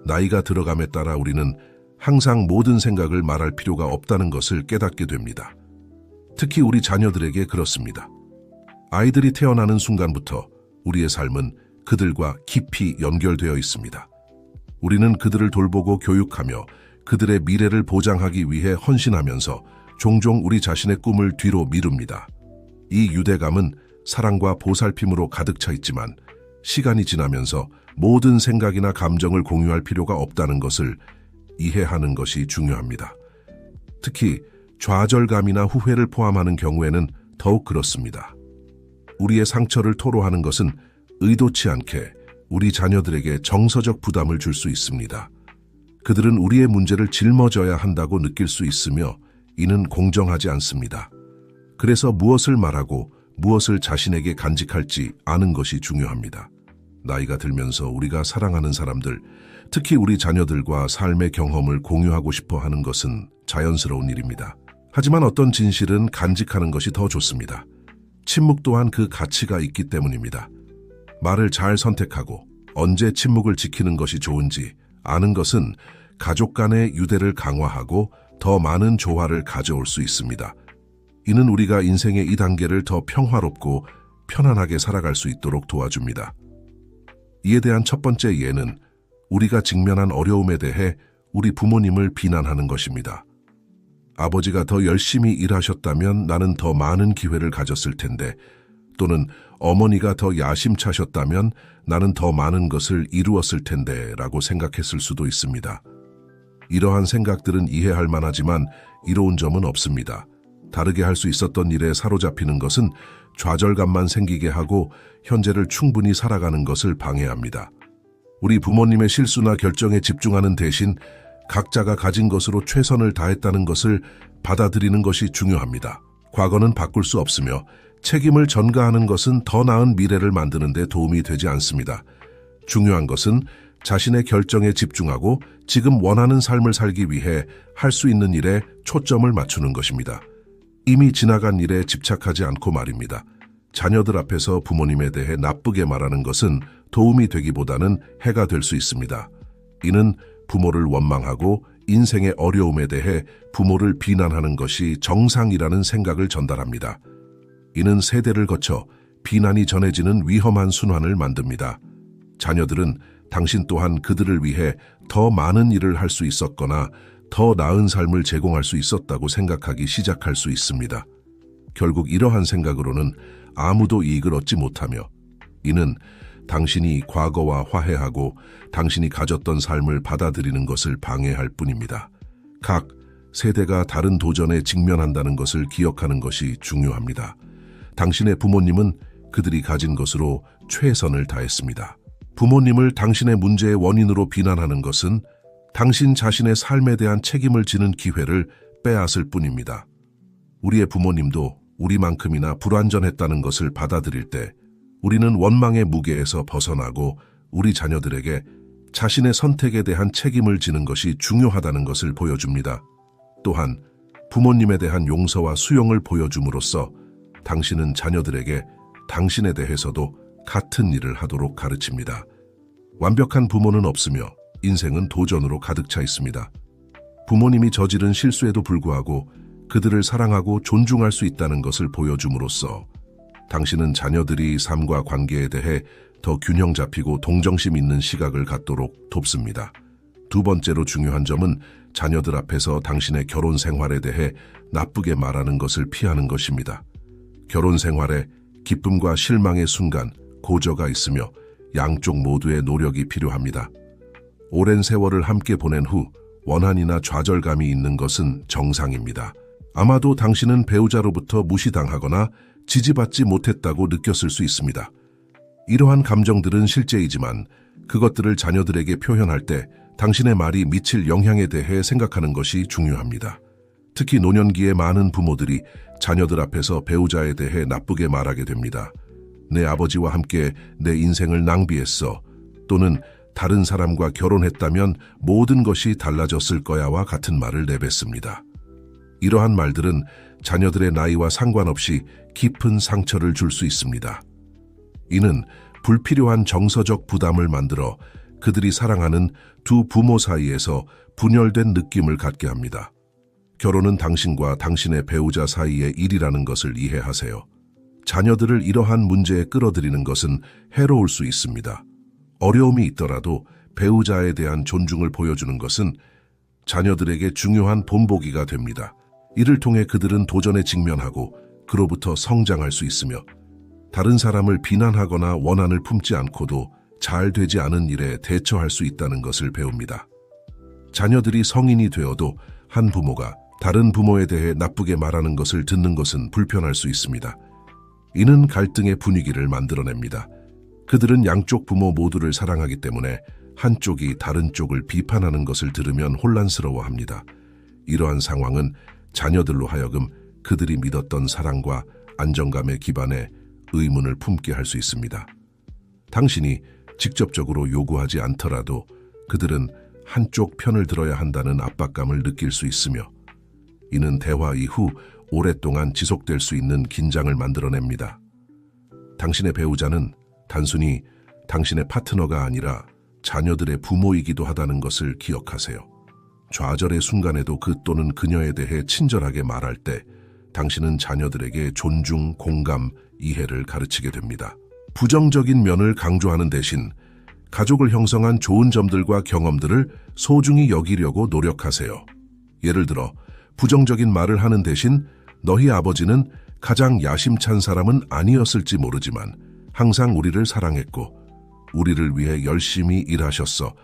나이가 들어감에 따라 우리는 항상 모든 생각을 말할 필요가 없다는 것을 깨닫게 됩니다. 특히 우리 자녀들에게 그렇습니다. 아이들이 태어나는 순간부터 우리의 삶은 그들과 깊이 연결되어 있습니다. 우리는 그들을 돌보고 교육하며 그들의 미래를 보장하기 위해 헌신하면서 종종 우리 자신의 꿈을 뒤로 미룹니다. 이 유대감은 사랑과 보살핌으로 가득 차 있지만 시간이 지나면서 모든 생각이나 감정을 공유할 필요가 없다는 것을 이해하는 것이 중요합니다. 특히 좌절감이나 후회를 포함하는 경우에는 더욱 그렇습니다. 우리의 상처를 토로하는 것은 의도치 않게 우리 자녀들에게 정서적 부담을 줄 수 있습니다. 그들은 우리의 문제를 짊어져야 한다고 느낄 수 있으며 이는 공정하지 않습니다. 그래서 무엇을 말하고 무엇을 자신에게 간직할지 아는 것이 중요합니다. 나이가 들면서 우리가 사랑하는 사람들, 특히 우리 자녀들과 삶의 경험을 공유하고 싶어 하는 것은 자연스러운 일입니다. 하지만 어떤 진실은 간직하는 것이 더 좋습니다. 침묵 또한 그 가치가 있기 때문입니다. 말을 잘 선택하고 언제 침묵을 지키는 것이 좋은지 아는 것은 가족 간의 유대를 강화하고 더 많은 조화를 가져올 수 있습니다. 이는 우리가 인생의 이 단계를 더 평화롭고 편안하게 살아갈 수 있도록 도와줍니다. 이에 대한 첫 번째 예는 우리가 직면한 어려움에 대해 우리 부모님을 비난하는 것입니다. 아버지가 더 열심히 일하셨다면 나는 더 많은 기회를 가졌을 텐데, 또는 어머니가 더 야심차셨다면 나는 더 많은 것을 이루었을 텐데 라고 생각했을 수도 있습니다. 이러한 생각들은 이해할 만하지만 이로운 점은 없습니다. 다르게 할 수 있었던 일에 사로잡히는 것은 좌절감만 생기게 하고 현재를 충분히 살아가는 것을 방해합니다. 우리 부모님의 실수나 결정에 집중하는 대신 각자가 가진 것으로 최선을 다했다는 것을 받아들이는 것이 중요합니다. 과거는 바꿀 수 없으며 책임을 전가하는 것은 더 나은 미래를 만드는 데 도움이 되지 않습니다. 중요한 것은 자신의 결정에 집중하고 지금 원하는 삶을 살기 위해 할 수 있는 일에 초점을 맞추는 것입니다. 이미 지나간 일에 집착하지 않고 말입니다. 자녀들 앞에서 부모님에 대해 나쁘게 말하는 것은 도움이 되기보다는 해가 될 수 있습니다. 이는 부모를 원망하고 인생의 어려움에 대해 부모를 비난하는 것이 정상이라는 생각을 전달합니다. 이는 세대를 거쳐 비난이 전해지는 위험한 순환을 만듭니다. 자녀들은 당신 또한 그들을 위해 더 많은 일을 할 수 있었거나 더 나은 삶을 제공할 수 있었다고 생각하기 시작할 수 있습니다. 결국 이러한 생각으로는 아무도 이익을 얻지 못하며 이는 당신이 과거와 화해하고 당신이 가졌던 삶을 받아들이는 것을 방해할 뿐입니다. 각 세대가 다른 도전에 직면한다는 것을 기억하는 것이 중요합니다. 당신의 부모님은 그들이 가진 것으로 최선을 다했습니다. 부모님을 당신의 문제의 원인으로 비난하는 것은 당신 자신의 삶에 대한 책임을 지는 기회를 빼앗을 뿐입니다. 우리의 부모님도 우리만큼이나 불완전했다는 것을 받아들일 때 우리는 원망의 무게에서 벗어나고 우리 자녀들에게 자신의 선택에 대한 책임을 지는 것이 중요하다는 것을 보여줍니다. 또한 부모님에 대한 용서와 수용을 보여줌으로써 당신은 자녀들에게 당신에 대해서도 같은 일을 하도록 가르칩니다. 완벽한 부모는 없으며 인생은 도전으로 가득 차 있습니다. 부모님이 저지른 실수에도 불구하고 그들을 사랑하고 존중할 수 있다는 것을 보여줌으로써 당신은 자녀들이 삶과 관계에 대해 더 균형 잡히고 동정심 있는 시각을 갖도록 돕습니다. 두 번째로 중요한 점은 자녀들 앞에서 당신의 결혼 생활에 대해 나쁘게 말하는 것을 피하는 것입니다. 결혼 생활에 기쁨과 실망의 순간, 고저가 있으며 양쪽 모두의 노력이 필요합니다. 오랜 세월을 함께 보낸 후 원한이나 좌절감이 있는 것은 정상입니다. 아마도 당신은 배우자로부터 무시당하거나 지지받지 못했다고 느꼈을 수 있습니다. 이러한 감정들은 실제이지만 그것들을 자녀들에게 표현할 때 당신의 말이 미칠 영향에 대해 생각하는 것이 중요합니다. 특히 노년기에 많은 부모들이 자녀들 앞에서 배우자에 대해 나쁘게 말하게 됩니다. 내 아버지와 함께 내 인생을 낭비했어. 또는 다른 사람과 결혼했다면 모든 것이 달라졌을 거야와 같은 말을 내뱉습니다. 이러한 말들은 자녀들의 나이와 상관없이 깊은 상처를 줄 수 있습니다. 이는 불필요한 정서적 부담을 만들어 그들이 사랑하는 두 부모 사이에서 분열된 느낌을 갖게 합니다. 결혼은 당신과 당신의 배우자 사이의 일이라는 것을 이해하세요. 자녀들을 이러한 문제에 끌어들이는 것은 해로울 수 있습니다. 어려움이 있더라도 배우자에 대한 존중을 보여주는 것은 자녀들에게 중요한 본보기가 됩니다. 이를 통해 그들은 도전에 직면하고 그로부터 성장할 수 있으며 다른 사람을 비난하거나 원한을 품지 않고도 잘 되지 않은 일에 대처할 수 있다는 것을 배웁니다. 자녀들이 성인이 되어도 한 부모가 다른 부모에 대해 나쁘게 말하는 것을 듣는 것은 불편할 수 있습니다. 이는 갈등의 분위기를 만들어냅니다. 그들은 양쪽 부모 모두를 사랑하기 때문에 한쪽이 다른 쪽을 비판하는 것을 들으면 혼란스러워합니다. 이러한 상황은 자녀들로 하여금 그들이 믿었던 사랑과 안정감에 기반해 의문을 품게 할 수 있습니다. 당신이 직접적으로 요구하지 않더라도 그들은 한쪽 편을 들어야 한다는 압박감을 느낄 수 있으며 이는 대화 이후 오랫동안 지속될 수 있는 긴장을 만들어냅니다. 당신의 배우자는 단순히 당신의 파트너가 아니라 자녀들의 부모이기도 하다는 것을 기억하세요. 좌절의 순간에도 그 또는 그녀에 대해 친절하게 말할 때 당신은 자녀들에게 존중, 공감, 이해를 가르치게 됩니다. 부정적인 면을 강조하는 대신 가족을 형성한 좋은 점들과 경험들을 소중히 여기려고 노력하세요. 예를 들어 부정적인 말을 하는 대신 너희 아버지는 가장 야심찬 사람은 아니었을지 모르지만 항상 우리를 사랑했고 우리를 위해 열심히 일하셨어.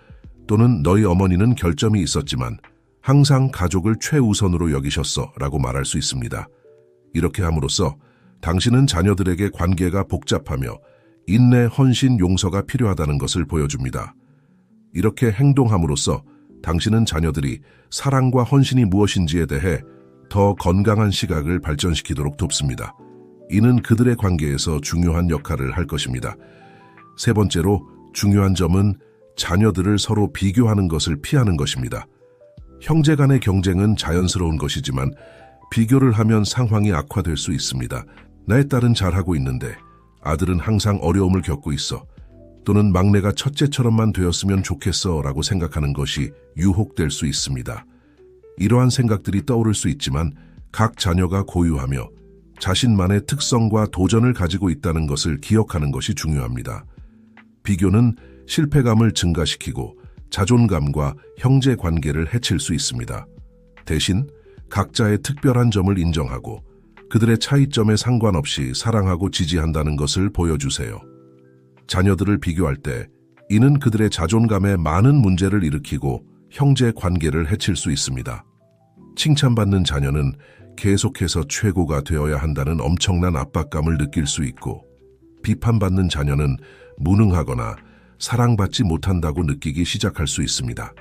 또는 너희 어머니는 결점이 있었지만 항상 가족을 최우선으로 여기셨어 라고 말할 수 있습니다. 이렇게 함으로써 당신은 자녀들에게 관계가 복잡하며 인내, 헌신, 용서가 필요하다는 것을 보여줍니다. 이렇게 행동함으로써 당신은 자녀들이 사랑과 헌신이 무엇인지에 대해 더 건강한 시각을 발전시키도록 돕습니다. 이는 그들의 관계에서 중요한 역할을 할 것입니다. 세 번째로 중요한 점은 자녀들을 서로 비교하는 것을 피하는 것입니다. 형제 간의 경쟁은 자연스러운 것이지만 비교를 하면 상황이 악화될 수 있습니다. 나의 딸은 잘하고 있는데 아들은 항상 어려움을 겪고 있어. 또는 막내가 첫째처럼만 되었으면 좋겠어 라고 생각하는 것이 유혹될 수 있습니다. 이러한 생각들이 떠오를 수 있지만 각 자녀가 고유하며 자신만의 특성과 도전을 가지고 있다는 것을 기억하는 것이 중요합니다. 비교는 실패감을 증가시키고 자존감과 형제 관계를 해칠 수 있습니다. 대신 각자의 특별한 점을 인정하고 그들의 차이점에 상관없이 사랑하고 지지한다는 것을 보여주세요. 자녀들을 비교할 때 이는 그들의 자존감에 많은 문제를 일으키고 형제 관계를 해칠 수 있습니다. 칭찬받는 자녀는 계속해서 최고가 되어야 한다는 엄청난 압박감을 느낄 수 있고 비판받는 자녀는 무능하거나 사랑받지 못한다고 느끼기 시작할 수 있습니다.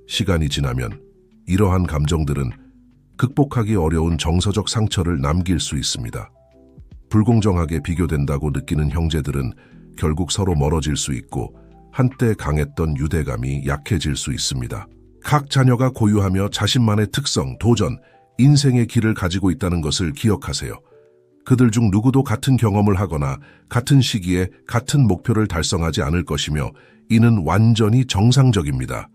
시간이 지나면 이러한 감정들은 극복하기 어려운 정서적 상처를 남길 수 있습니다. 불공정하게 비교된다고 느끼는 형제들은 결국 서로 멀어질 수 있고 한때 강했던 유대감이 약해질 수 있습니다. 각 자녀가 고유하며 자신만의 특성, 도전, 인생의 길을 가지고 있다는 것을 기억하세요. 그들 중 누구도 같은 경험을 하거나 같은 시기에 같은 목표를 달성하지 않을 것이며 이는 완전히 정상적입니다.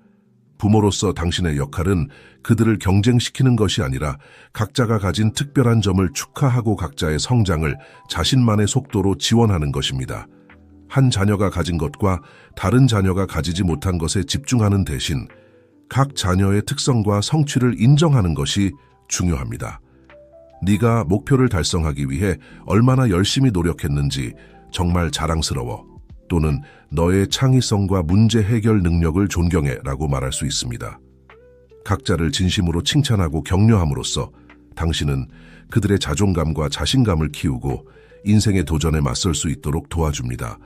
부모로서 당신의 역할은 그들을 경쟁시키는 것이 아니라 각자가 가진 특별한 점을 축하하고 각자의 성장을 자신만의 속도로 지원하는 것입니다. 한 자녀가 가진 것과 다른 자녀가 가지지 못한 것에 집중하는 대신 각 자녀의 특성과 성취를 인정하는 것이 중요합니다. 네가 목표를 달성하기 위해 얼마나 열심히 노력했는지 정말 자랑스러워. 또는 너의 창의성과 문제 해결 능력을 존경해 라고 말할 수 있습니다. 각자를 진심으로 칭찬하고 격려함으로써 당신은 그들의 자존감과 자신감을 키우고 인생의 도전에 맞설 수 있도록 도와줍니다.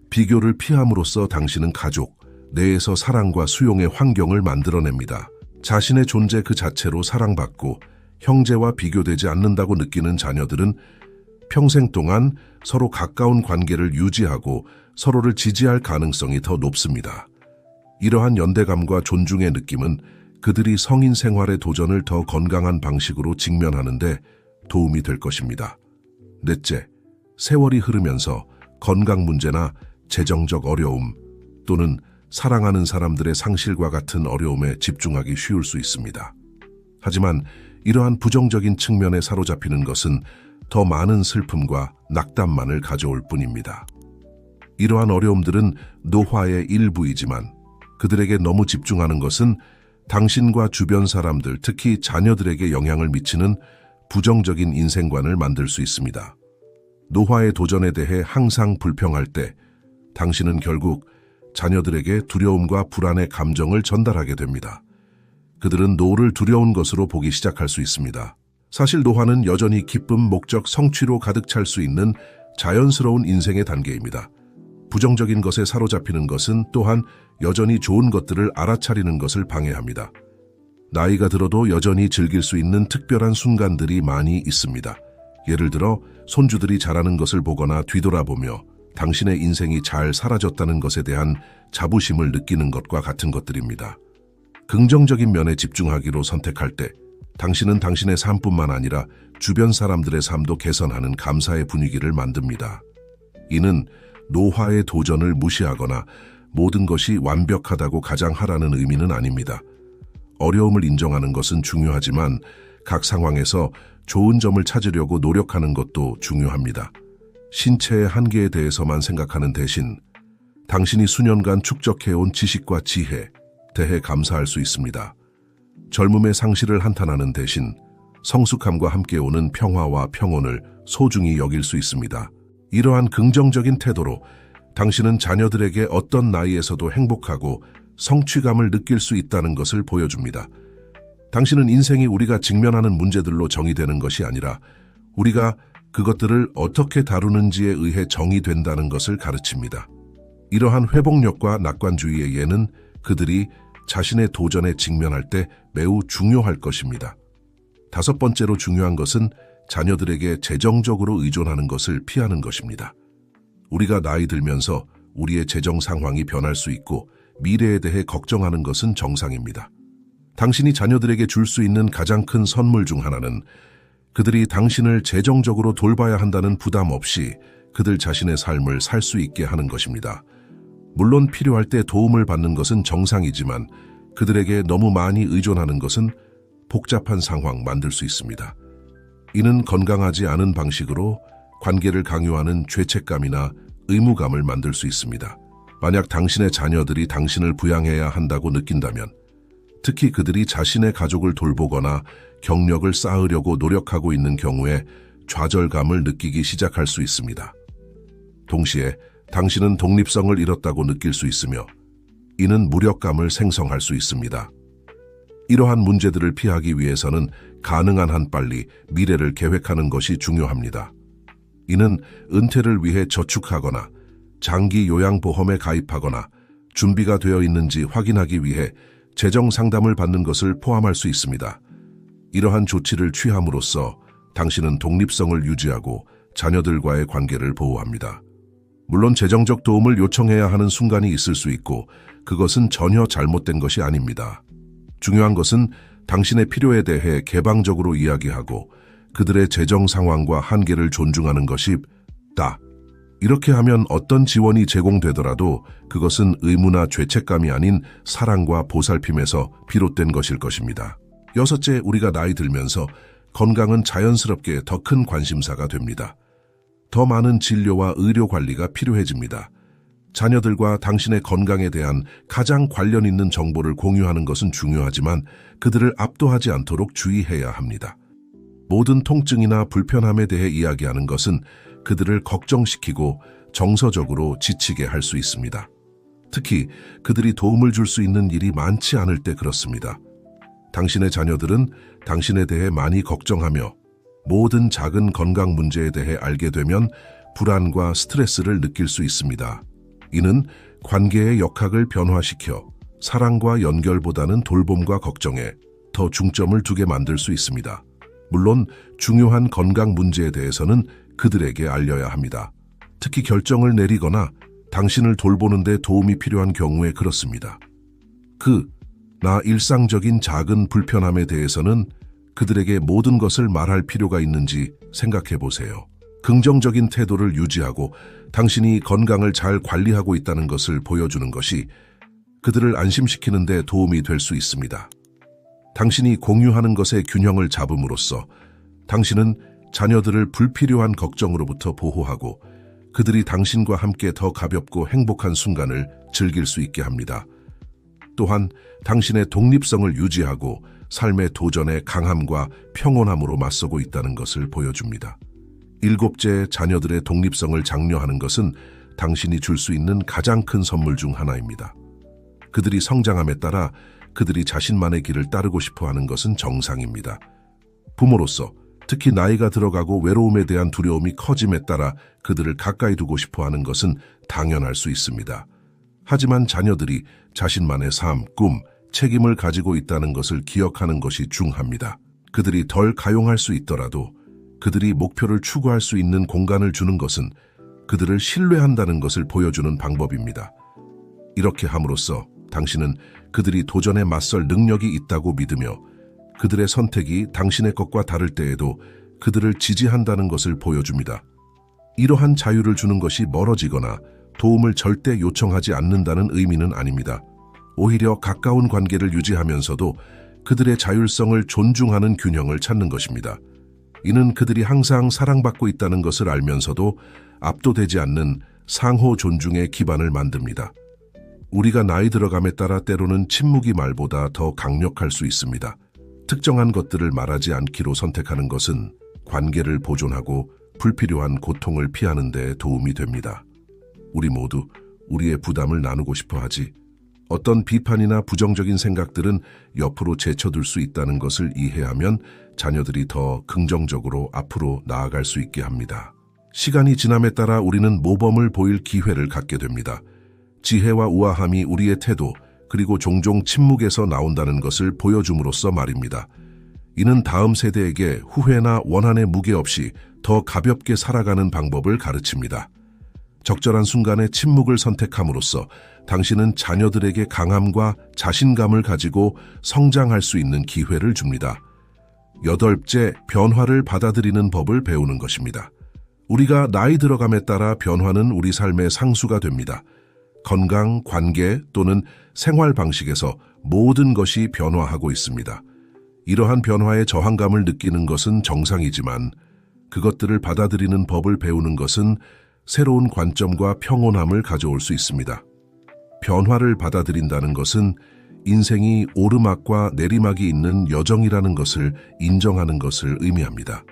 비교를 피함으로써 당신은 가족 내에서 사랑과 수용의 환경을 만들어냅니다. 자신의 존재 그 자체로 사랑받고 형제와 비교되지 않는다고 느끼는 자녀들은 평생 동안 서로 가까운 관계를 유지하고 서로를 지지할 가능성이 더 높습니다. 이러한 연대감과 존중의 느낌은 그들이 성인 생활의 도전을 더 건강한 방식으로 직면하는 데 도움이 될 것입니다. 넷째, 세월이 흐르면서 건강 문제나 재정적 어려움 또는 사랑하는 사람들의 상실과 같은 어려움에 집중하기 쉬울 수 있습니다. 하지만 이러한 부정적인 측면에 사로잡히는 것은 더 많은 슬픔과 낙담만을 가져올 뿐입니다. 이러한 어려움들은 노화의 일부이지만 그들에게 너무 집중하는 것은 당신과 주변 사람들, 특히 자녀들에게 영향을 미치는 부정적인 인생관을 만들 수 있습니다. 노화의 도전에 대해 항상 불평할 때 당신은 결국 자녀들에게 두려움과 불안의 감정을 전달하게 됩니다. 그들은 노후를 두려운 것으로 보기 시작할 수 있습니다. 사실 노화는 여전히 기쁨, 목적, 성취로 가득 찰 수 있는 자연스러운 인생의 단계입니다. 부정적인 것에 사로잡히는 것은 또한 여전히 좋은 것들을 알아차리는 것을 방해합니다. 나이가 들어도 여전히 즐길 수 있는 특별한 순간들이 많이 있습니다. 예를 들어 손주들이 자라는 것을 보거나 뒤돌아보며 당신의 인생이 잘 사라졌다는 것에 대한 자부심을 느끼는 것과 같은 것들입니다. 긍정적인 면에 집중하기로 선택할 때 당신은 당신의 삶뿐만 아니라 주변 사람들의 삶도 개선하는 감사의 분위기를 만듭니다. 이는 노화의 도전을 무시하거나 모든 것이 완벽하다고 가장하라는 의미는 아닙니다. 어려움을 인정하는 것은 중요하지만 각 상황에서 좋은 점을 찾으려고 노력하는 것도 중요합니다. 신체의 한계에 대해서만 생각하는 대신 당신이 수년간 축적해온 지식과 지혜에 대해 감사할 수 있습니다. 젊음의 상실을 한탄하는 대신 성숙함과 함께 오는 평화와 평온을 소중히 여길 수 있습니다. 이러한 긍정적인 태도로 당신은 자녀들에게 어떤 나이에서도 행복하고 성취감을 느낄 수 있다는 것을 보여줍니다. 당신은 인생이 우리가 직면하는 문제들로 정의되는 것이 아니라 우리가 그것들을 어떻게 다루는지에 의해 정의된다는 것을 가르칩니다. 이러한 회복력과 낙관주의의 예는 그들이 자신의 도전에 직면할 때 매우 중요할 것입니다. 다섯 번째로 중요한 것은 자녀들에게 재정적으로 의존하는 것을 피하는 것입니다. 우리가 나이 들면서 우리의 재정 상황이 변할 수 있고 미래에 대해 걱정하는 것은 정상입니다. 당신이 자녀들에게 줄 수 있는 가장 큰 선물 중 하나는 그들이 당신을 재정적으로 돌봐야 한다는 부담 없이 그들 자신의 삶을 살 수 있게 하는 것입니다. 물론 필요할 때 도움을 받는 것은 정상이지만 그들에게 너무 많이 의존하는 것은 복잡한 상황 만들 수 있습니다. 이는 건강하지 않은 방식으로 관계를 강요하는 죄책감이나 의무감을 만들 수 있습니다. 만약 당신의 자녀들이 당신을 부양해야 한다고 느낀다면, 특히 그들이 자신의 가족을 돌보거나 경력을 쌓으려고 노력하고 있는 경우에 좌절감을 느끼기 시작할 수 있습니다. 동시에 당신은 독립성을 잃었다고 느낄 수 있으며 이는 무력감을 생성할 수 있습니다. 이러한 문제들을 피하기 위해서는 가능한 한 빨리 미래를 계획하는 것이 중요합니다. 이는 은퇴를 위해 저축하거나 장기 요양보험에 가입하거나 준비가 되어 있는지 확인하기 위해 재정 상담을 받는 것을 포함할 수 있습니다. 이러한 조치를 취함으로써 당신은 독립성을 유지하고 자녀들과의 관계를 보호합니다. 물론 재정적 도움을 요청해야 하는 순간이 있을 수 있고 그것은 전혀 잘못된 것이 아닙니다. 중요한 것은 당신의 필요에 대해 개방적으로 이야기하고 그들의 재정 상황과 한계를 존중하는 것이다. 이렇게 하면 어떤 지원이 제공되더라도 그것은 의무나 죄책감이 아닌 사랑과 보살핌에서 비롯된 것일 것입니다. 여섯째, 우리가 나이 들면서 건강은 자연스럽게 더 큰 관심사가 됩니다. 더 많은 진료와 의료 관리가 필요해집니다. 자녀들과 당신의 건강에 대한 가장 관련 있는 정보를 공유하는 것은 중요하지만 그들을 압도하지 않도록 주의해야 합니다. 모든 통증이나 불편함에 대해 이야기하는 것은 그들을 걱정시키고 정서적으로 지치게 할 수 있습니다. 특히 그들이 도움을 줄 수 있는 일이 많지 않을 때 그렇습니다. 당신의 자녀들은 당신에 대해 많이 걱정하며 모든 작은 건강 문제에 대해 알게 되면 불안과 스트레스를 느낄 수 있습니다. 이는 관계의 역학을 변화시켜 사랑과 연결보다는 돌봄과 걱정에 더 중점을 두게 만들 수 있습니다. 물론 중요한 건강 문제에 대해서는 그들에게 알려야 합니다. 특히 결정을 내리거나 당신을 돌보는 데 도움이 필요한 경우에 그렇습니다. 일상적인 작은 불편함에 대해서는 그들에게 모든 것을 말할 필요가 있는지 생각해 보세요. 긍정적인 태도를 유지하고 당신이 건강을 잘 관리하고 있다는 것을 보여주는 것이 그들을 안심시키는 데 도움이 될 수 있습니다. 당신이 공유하는 것에 균형을 잡음으로써 당신은 자녀들을 불필요한 걱정으로부터 보호하고 그들이 당신과 함께 더 가볍고 행복한 순간을 즐길 수 있게 합니다. 또한 당신의 독립성을 유지하고 삶의 도전에 강함과 평온함으로 맞서고 있다는 것을 보여줍니다. 일곱째, 자녀들의 독립성을 장려하는 것은 당신이 줄 수 있는 가장 큰 선물 중 하나입니다. 그들이 성장함에 따라 그들이 자신만의 길을 따르고 싶어 하는 것은 정상입니다. 부모로서 특히 나이가 들어가고 외로움에 대한 두려움이 커짐에 따라 그들을 가까이 두고 싶어 하는 것은 당연할 수 있습니다. 하지만 자녀들이 자신만의 삶, 꿈, 책임을 가지고 있다는 것을 기억하는 것이 중요합니다. 그들이 덜 가용할 수 있더라도 그들이 목표를 추구할 수 있는 공간을 주는 것은 그들을 신뢰한다는 것을 보여주는 방법입니다. 이렇게 함으로써 당신은 그들이 도전에 맞설 능력이 있다고 믿으며 그들의 선택이 당신의 것과 다를 때에도 그들을 지지한다는 것을 보여줍니다. 이러한 자유를 주는 것이 멀어지거나 도움을 절대 요청하지 않는다는 의미는 아닙니다. 오히려 가까운 관계를 유지하면서도 그들의 자율성을 존중하는 균형을 찾는 것입니다. 이는 그들이 항상 사랑받고 있다는 것을 알면서도 압도되지 않는 상호 존중의 기반을 만듭니다. 우리가 나이 들어감에 따라 때로는 침묵이 말보다 더 강력할 수 있습니다. 특정한 것들을 말하지 않기로 선택하는 것은 관계를 보존하고 불필요한 고통을 피하는 데 도움이 됩니다. 우리 모두 우리의 부담을 나누고 싶어 하지 어떤 비판이나 부정적인 생각들은 옆으로 제쳐둘 수 있다는 것을 이해하면 자녀들이 더 긍정적으로 앞으로 나아갈 수 있게 합니다. 시간이 지남에 따라 우리는 모범을 보일 기회를 갖게 됩니다. 지혜와 우아함이 우리의 태도 그리고 종종 침묵에서 나온다는 것을 보여줌으로써 말입니다. 이는 다음 세대에게 후회나 원한의 무게 없이 더 가볍게 살아가는 방법을 가르칩니다. 적절한 순간에 침묵을 선택함으로써 당신은 자녀들에게 강함과 자신감을 가지고 성장할 수 있는 기회를 줍니다. 여덟째, 변화를 받아들이는 법을 배우는 것입니다. 우리가 나이 들어감에 따라 변화는 우리 삶의 상수가 됩니다. 건강, 관계 또는 생활 방식에서 모든 것이 변화하고 있습니다. 이러한 변화에 저항감을 느끼는 것은 정상이지만 그것들을 받아들이는 법을 배우는 것은 새로운 관점과 평온함을 가져올 수 있습니다. 변화를 받아들인다는 것은 인생이 오르막과 내리막이 있는 여정이라는 것을 인정하는 것을 의미합니다.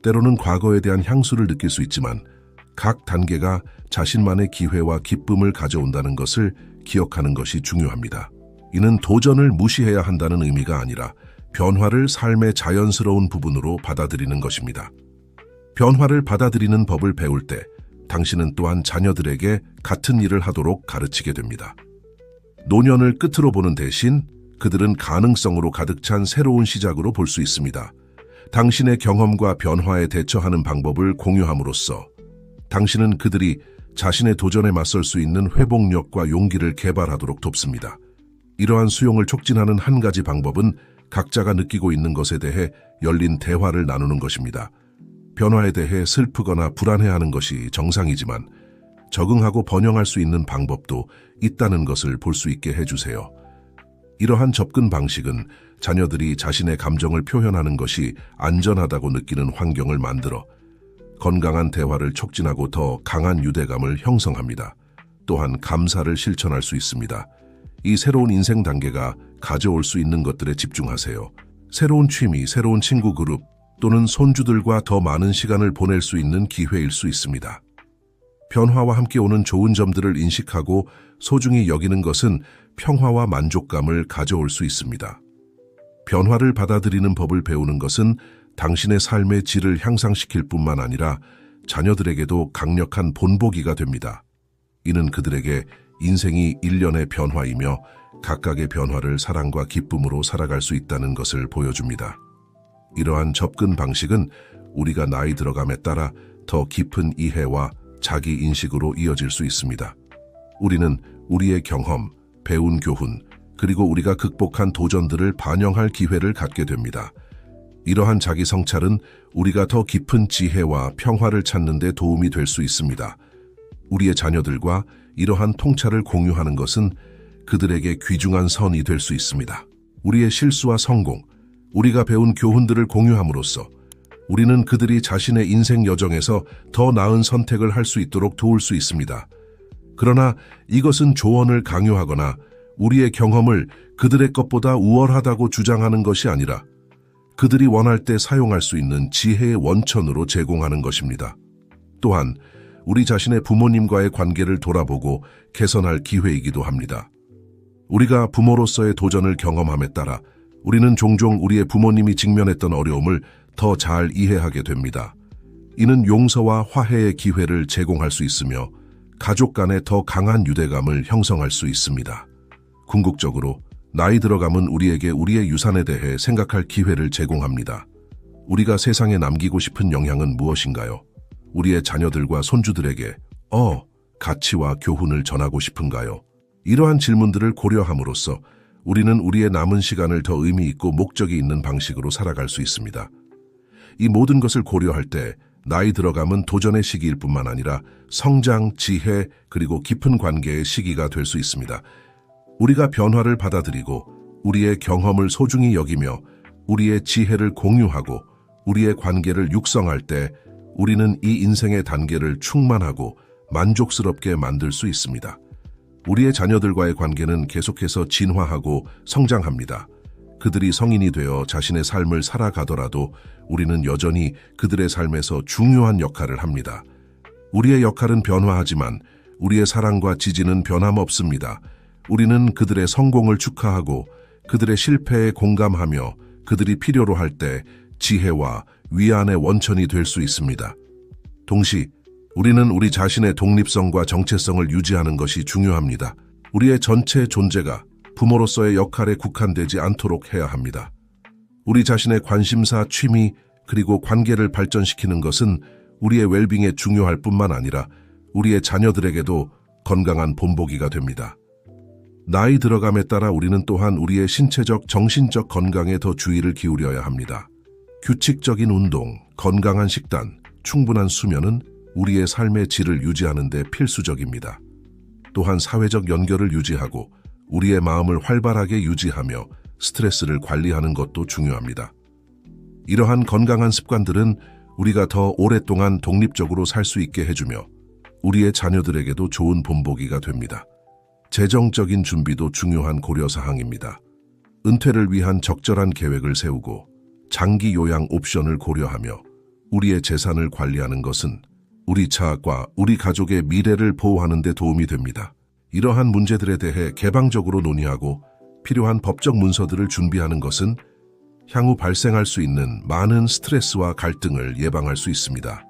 때로는 과거에 대한 향수를 느낄 수 있지만 각 단계가 자신만의 기회와 기쁨을 가져온다는 것을 기억하는 것이 중요합니다. 이는 도전을 무시해야 한다는 의미가 아니라 변화를 삶의 자연스러운 부분으로 받아들이는 것입니다. 변화를 받아들이는 법을 배울 때 당신은 또한 자녀들에게 같은 일을 하도록 가르치게 됩니다. 노년을 끝으로 보는 대신 그들은 가능성으로 가득 찬 새로운 시작으로 볼 수 있습니다. 당신의 경험과 변화에 대처하는 방법을 공유함으로써 당신은 그들이 자신의 도전에 맞설 수 있는 회복력과 용기를 개발하도록 돕습니다. 이러한 수용을 촉진하는 한 가지 방법은 각자가 느끼고 있는 것에 대해 열린 대화를 나누는 것입니다. 변화에 대해 슬프거나 불안해하는 것이 정상이지만 적응하고 번영할 수 있는 방법도 있다는 것을 볼 수 있게 해주세요. 이러한 접근 방식은 자녀들이 자신의 감정을 표현하는 것이 안전하다고 느끼는 환경을 만들어 건강한 대화를 촉진하고 더 강한 유대감을 형성합니다. 또한 감사를 실천할 수 있습니다. 이 새로운 인생 단계가 가져올 수 있는 것들에 집중하세요. 새로운 취미, 새로운 친구 그룹 또는 손주들과 더 많은 시간을 보낼 수 있는 기회일 수 있습니다. 변화와 함께 오는 좋은 점들을 인식하고 소중히 여기는 것은 평화와 만족감을 가져올 수 있습니다. 변화를 받아들이는 법을 배우는 것은 당신의 삶의 질을 향상시킬 뿐만 아니라 자녀들에게도 강력한 본보기가 됩니다. 이는 그들에게 인생이 일련의 변화이며 각각의 변화를 사랑과 기쁨으로 살아갈 수 있다는 것을 보여줍니다. 이러한 접근 방식은 우리가 나이 들어감에 따라 더 깊은 이해와 자기 인식으로 이어질 수 있습니다. 우리는 우리의 경험, 배운 교훈, 그리고 우리가 극복한 도전들을 반영할 기회를 갖게 됩니다. 이러한 자기 성찰은 우리가 더 깊은 지혜와 평화를 찾는 데 도움이 될 수 있습니다. 우리의 자녀들과 이러한 통찰을 공유하는 것은 그들에게 귀중한 선이 될 수 있습니다. 우리의 실수와 성공, 우리가 배운 교훈들을 공유함으로써 우리는 그들이 자신의 인생 여정에서 더 나은 선택을 할 수 있도록 도울 수 있습니다. 그러나 이것은 조언을 강요하거나 우리의 경험을 그들의 것보다 우월하다고 주장하는 것이 아니라 그들이 원할 때 사용할 수 있는 지혜의 원천으로 제공하는 것입니다. 또한 우리 자신의 부모님과의 관계를 돌아보고 개선할 기회이기도 합니다. 우리가 부모로서의 도전을 경험함에 따라 우리는 종종 우리의 부모님이 직면했던 어려움을 더 잘 이해하게 됩니다. 이는 용서와 화해의 기회를 제공할 수 있으며 가족 간에 더 강한 유대감을 형성할 수 있습니다. 궁극적으로 나이 들어감은 우리에게 우리의 유산에 대해 생각할 기회를 제공합니다. 우리가 세상에 남기고 싶은 영향은 무엇인가요? 우리의 자녀들과 손주들에게 가치와 교훈을 전하고 싶은가요? 이러한 질문들을 고려함으로써 우리는 우리의 남은 시간을 더 의미 있고 목적이 있는 방식으로 살아갈 수 있습니다. 이 모든 것을 고려할 때 나이 들어감은 도전의 시기일 뿐만 아니라 성장, 지혜, 그리고 깊은 관계의 시기가 될 수 있습니다. 우리가 변화를 받아들이고 우리의 경험을 소중히 여기며 우리의 지혜를 공유하고 우리의 관계를 육성할 때 우리는 이 인생의 단계를 충만하고 만족스럽게 만들 수 있습니다. 우리의 자녀들과의 관계는 계속해서 진화하고 성장합니다. 그들이 성인이 되어 자신의 삶을 살아가더라도 우리는 여전히 그들의 삶에서 중요한 역할을 합니다. 우리의 역할은 변화하지만 우리의 사랑과 지지는 변함없습니다. 우리는 그들의 성공을 축하하고 그들의 실패에 공감하며 그들이 필요로 할 때 지혜와 위안의 원천이 될 수 있습니다. 동시 우리는 우리 자신의 독립성과 정체성을 유지하는 것이 중요합니다. 우리의 전체 존재가 부모로서의 역할에 국한되지 않도록 해야 합니다. 우리 자신의 관심사, 취미, 그리고 관계를 발전시키는 것은 우리의 웰빙에 중요할 뿐만 아니라 우리의 자녀들에게도 건강한 본보기가 됩니다. 나이 들어감에 따라 우리는 또한 우리의 신체적, 정신적 건강에 더 주의를 기울여야 합니다. 규칙적인 운동, 건강한 식단, 충분한 수면은 우리의 삶의 질을 유지하는 데 필수적입니다. 또한 사회적 연결을 유지하고 우리의 마음을 활발하게 유지하며 스트레스를 관리하는 것도 중요합니다. 이러한 건강한 습관들은 우리가 더 오랫동안 독립적으로 살 수 있게 해주며 우리의 자녀들에게도 좋은 본보기가 됩니다. 재정적인 준비도 중요한 고려사항입니다. 은퇴를 위한 적절한 계획을 세우고 장기 요양 옵션을 고려하며 우리의 재산을 관리하는 것은 우리 차과 우리 가족의 미래를 보호하는 데 도움이 됩니다. 이러한 문제들에 대해 개방적으로 논의하고 필요한 법적 문서들을 준비하는 것은 향후 발생할 수 있는 많은 스트레스와 갈등을 예방할 수 있습니다.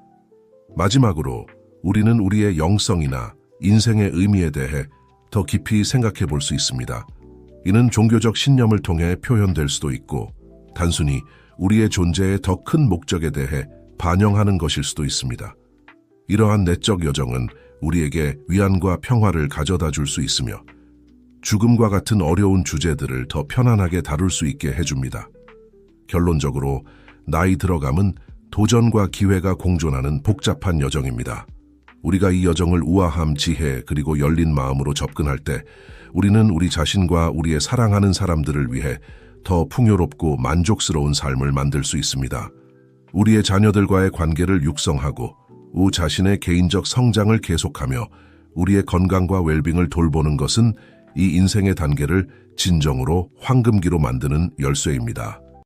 마지막으로 우리는 우리의 영성이나 인생의 의미에 대해 더 깊이 생각해 볼 수 있습니다. 이는 종교적 신념을 통해 표현될 수도 있고 단순히 우리의 존재의 더 큰 목적에 대해 반영하는 것일 수도 있습니다. 이러한 내적 여정은 우리에게 위안과 평화를 가져다 줄 수 있으며 죽음과 같은 어려운 주제들을 더 편안하게 다룰 수 있게 해줍니다. 결론적으로 나이 들어감은 도전과 기회가 공존하는 복잡한 여정입니다. 우리가 이 여정을 우아함, 지혜, 그리고 열린 마음으로 접근할 때 우리는 우리 자신과 우리의 사랑하는 사람들을 위해 더 풍요롭고 만족스러운 삶을 만들 수 있습니다. 우리의 자녀들과의 관계를 육성하고 우리 자신의 개인적 성장을 계속하며 우리의 건강과 웰빙을 돌보는 것은 이 인생의 단계를 진정으로 황금기로 만드는 열쇠입니다.